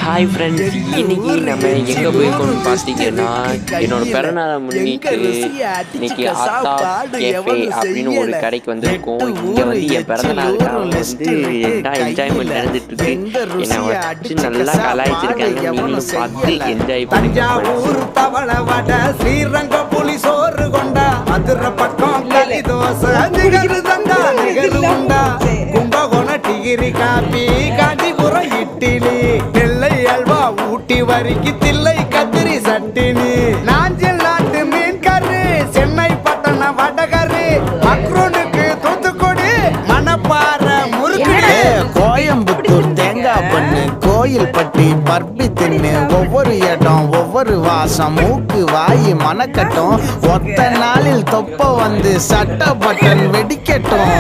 Hi friends, இன்னைக்கு நம்ம எங்கே போயிருக்கோம்னு பார்த்தீங்கன்னா என்னோட பிறநாளை முன்னிட்டு இன்னைக்கு ஆத்தா கேஃபே அப்படின்னு ஒரு கடைக்கு வந்திருக்கோம். இங்கே வந்து என் பிறந்தநாளுக்காக வந்து என்ன என்ஜாய்மெண்ட் நடந்துட்டுருக்கு. என்னை வச்சு நல்லா கலாய்ச்சிருக்காங்க. நீங்களும் பார்த்து என்ஜாய் பண்ணுங்க. ஸ்ரீரங்க புலி சோறு கொண்டா மதுரை பக்கம் களி தோசை கும்பகோணம் டிகிரி காப்பி காஞ்சிபுரம் இட்லி நெல்லை அல்வா ஊட்டி வரிக்கு தில்லை கத்திரி சட்டினி நாஞ்சில் நாட்டு மீன் கறி சென்னை பட்டணம் வடகறி மக்ரூனுக்கு தூத்துக்குடி மணப்பாறை முறுக்கு கோயம்புத்தூர் தேங்காய் பண்ணு கோயில் பட்டி பர்பி தின்னு ஒவ்வொரு இடம் ஒவ்வொரு வாசம் மூக்கு வாயி மணக்கட்டும் ஒத்த நாளில் தொப்ப வந்து சட்ட பட்டன் வெடிக்கட்டும்.